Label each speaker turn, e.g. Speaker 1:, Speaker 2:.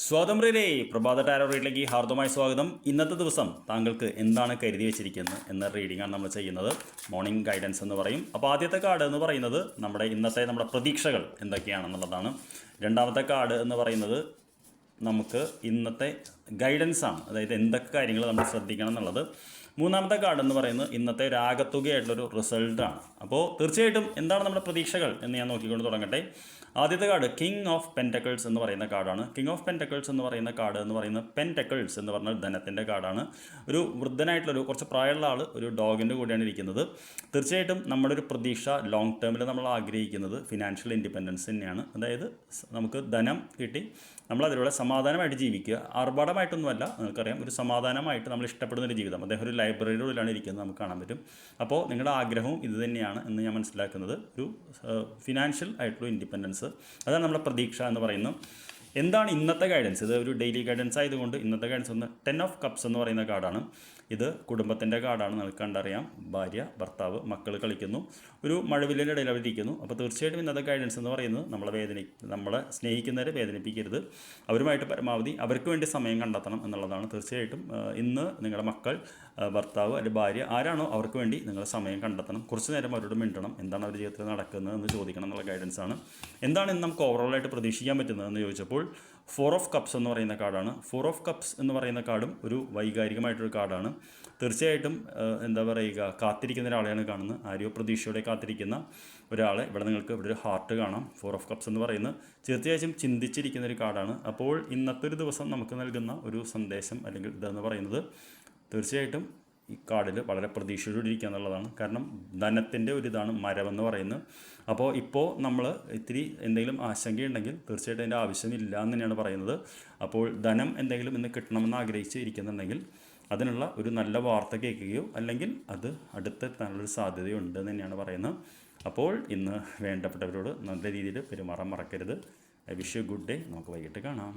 Speaker 1: സ്വാതന്ത്ര്യ പ്രഭാത ടാരോ റീഡിലേക്ക് ഹാർദമായി സ്വാഗതം. ഇന്നത്തെ ദിവസം താങ്കൾക്ക് എന്താണ് കരുതി വെച്ചിരിക്കുന്നത് എന്ന റീഡിംഗാണ് നമ്മൾ ചെയ്യുന്നത്. മോർണിംഗ് ഗൈഡൻസ് എന്ന് പറയും. അപ്പോൾ ആദ്യത്തെ കാർഡ് എന്ന് പറയുന്നത് നമ്മുടെ പ്രതീക്ഷകൾ എന്തൊക്കെയാണെന്നുള്ളതാണ്. രണ്ടാമത്തെ കാർഡ് എന്ന് പറയുന്നത് നമുക്ക് ഇന്നത്തെ ഗൈഡൻസ് ആണ്, അതായത് എന്തൊക്കെ കാര്യങ്ങൾ നമ്മൾ ശ്രദ്ധിക്കണം എന്നുള്ളത്. മൂന്നാമത്തെ കാർഡ് എന്ന് പറയുന്നത് ഇന്നത്തെ രാഗത്തുകയായിട്ടുള്ളൊരു റിസൾട്ടാണ്. അപ്പോൾ തീർച്ചയായിട്ടും എന്താണ് നമ്മുടെ പ്രതീക്ഷകൾ എന്ന് ഞാൻ നോക്കിക്കൊണ്ട് തുടങ്ങട്ടെ. ആദ്യത്തെ കാർഡ് കിങ് ഓഫ് പെൻറ്റക്കിൾസ് എന്ന് പറയുന്ന കാർഡാണ്. കിങ് ഓഫ് പെൻറ്റക്കിൾസ് എന്ന് പറയുന്ന കാർഡ് എന്ന് പറയുന്നത് പെൻറ്റക്കിൾസ് എന്ന് പറഞ്ഞാൽ ധനത്തിൻ്റെ കാർഡാണ്. ഒരു വൃദ്ധനായിട്ടുള്ളൊരു കുറച്ച് പ്രായമുള്ള ആൾ ഒരു ഡോഗിൻ്റെ കൂടെയാണ് ഇരിക്കുന്നത്. തീർച്ചയായിട്ടും നമ്മുടെ ഒരു പ്രതീക്ഷ ലോങ് ടേമിൽ നമ്മൾ ആഗ്രഹിക്കുന്നത് ഫിനാൻഷ്യൽ ഇൻഡിപെൻഡൻസ് തന്നെയാണ്. അതായത് നമുക്ക് ധനം കിട്ടി നമ്മളതിലൂടെ സമാധാനമായിട്ട് ജീവിക്കുക. ആർഭാടമായിട്ടൊന്നുമല്ല, നിങ്ങൾക്കറിയാം, ഒരു സമാധാനമായിട്ട് നമ്മൾ ഇഷ്ടപ്പെടുന്നൊരു ജീവിതം. അദ്ദേഹം ഒരു ലൈബ്രറിയുടെ ഉള്ളിലാണ് ഇരിക്കുന്നത്, നമുക്ക് കാണാൻ പറ്റും. അപ്പോൾ നിങ്ങളുടെ ആഗ്രഹവും ഇത് തന്നെയാണ് എന്ന് ഞാൻ മനസ്സിലാക്കുന്നത്. ഒരു ഫിനാൻഷ്യൽ ആയിട്ടുള്ള ഇൻഡിപെൻഡൻസ്, അതാണ് നമ്മുടെ പ്രതീക്ഷ എന്ന് പറയുന്നത്. എന്താണ് ഇന്നത്തെ ഗൈഡൻസ്? ഇത് ഒരു ഡെയിലി ഗൈഡൻസ് ആയതുകൊണ്ട് ഇന്നത്തെ ഗൈഡൻസ് 10 ഓഫ് കപ്സ് എന്ന് പറയുന്ന കാർഡാണ്. ഇത് കുടുംബത്തിൻ്റെ കാർഡാണ്. നിങ്ങൾക്ക് കണ്ടറിയാം, ഭാര്യ, ഭർത്താവ്, മക്കൾ കളിക്കുന്നു, ഒരു മഴവില്ലിൻ്റെ ഇടയിൽ അവർ ഇരിക്കുന്നു. അപ്പോൾ തീർച്ചയായിട്ടും ഇന്നത്തെ ഗൈഡൻസ് എന്ന് പറയുന്നത് നമ്മളെ സ്നേഹിക്കുന്നവരെ വേദനിപ്പിക്കരുത്, അവരുമായിട്ട് പരമാവധി അവർക്ക് വേണ്ടി സമയം കണ്ടെത്തണം എന്നുള്ളതാണ്. തീർച്ചയായിട്ടും ഇന്ന് നിങ്ങളുടെ മക്കൾ, ഭർത്താവ് അല്ലെങ്കിൽ ഭാര്യ ആരാണോ അവർക്ക് വേണ്ടി നിങ്ങൾ സമയം കണ്ടെത്തണം. കുറച്ച് നേരം അവരോട് മിണ്ടണം, എന്താണ് അവരുടെ ജീവിതത്തിൽ നടക്കുന്നത് എന്ന് ചോദിക്കണം എന്നുള്ള ഗൈഡൻസ് ആണ്. എന്താണ് ഇന്ന് നമുക്ക് ഓവറോളായിട്ട് പ്രതീക്ഷിക്കാൻ പറ്റുന്നതെന്ന് ചോദിച്ചപ്പോൾ 4 ഓഫ് കപ്സ് എന്ന് പറയുന്ന കാർഡാണ്. 4 ഓഫ് കപ്സ് എന്ന് പറയുന്ന കാർഡും ഒരു വൈകാരികമായിട്ടൊരു കാർഡാണ്. തീർച്ചയായിട്ടും എന്താ പറയുക, കാത്തിരിക്കുന്ന ഒരാളെയാണ് കാണുന്നത്. ആരെയോ പ്രതീക്ഷയോടെ കാത്തിരിക്കുന്ന ഒരാളെ. നിങ്ങൾക്ക് ഇവിടെ ഒരു ഹാർട്ട് കാണാം. 4 ഓഫ് കപ്സ് എന്ന് പറയുന്നത് തീർച്ചയായും ചിന്തിച്ചിരിക്കുന്ന ഒരു കാർഡാണ്. അപ്പോൾ ഇന്നത്തെ ഒരു ദിവസം നമുക്ക് നൽകുന്ന ഒരു സന്ദേശം അല്ലെങ്കിൽ ഇതെന്ന് പറയുന്നത് തീർച്ചയായിട്ടും ഈ കാർഡിൽ വളരെ പ്രതീക്ഷയോടെ ഇരിക്കുക എന്നുള്ളതാണ്. കാരണം ധനത്തിൻ്റെ ഒരു ഇതാണ് മരമെന്ന് പറയുന്നത്. അപ്പോൾ ഇപ്പോൾ നമ്മൾ ഇത്തിരി എന്തെങ്കിലും ആശങ്കയുണ്ടെങ്കിൽ തീർച്ചയായിട്ടും അതിൻ്റെ ആവശ്യമില്ല എന്ന് തന്നെയാണ് പറയുന്നത്. അപ്പോൾ ധനം എന്തെങ്കിലും ഇന്ന് കിട്ടണമെന്ന് ആഗ്രഹിച്ച് ഇരിക്കുന്നുണ്ടെങ്കിൽ അതിനുള്ള ഒരു നല്ല വാർത്ത കേൾക്കുകയോ അല്ലെങ്കിൽ അത് അടുത്തെത്താനുള്ളൊരു സാധ്യതയുണ്ട് എന്ന് തന്നെയാണ് പറയുന്നത്. അപ്പോൾ ഇന്ന് വേണ്ടപ്പെട്ടവരോട് നല്ല രീതിയിൽ പെരുമാറാൻ മറക്കരുത്. I wish you good day. നമുക്ക് വൈകിട്ട് കാണാം.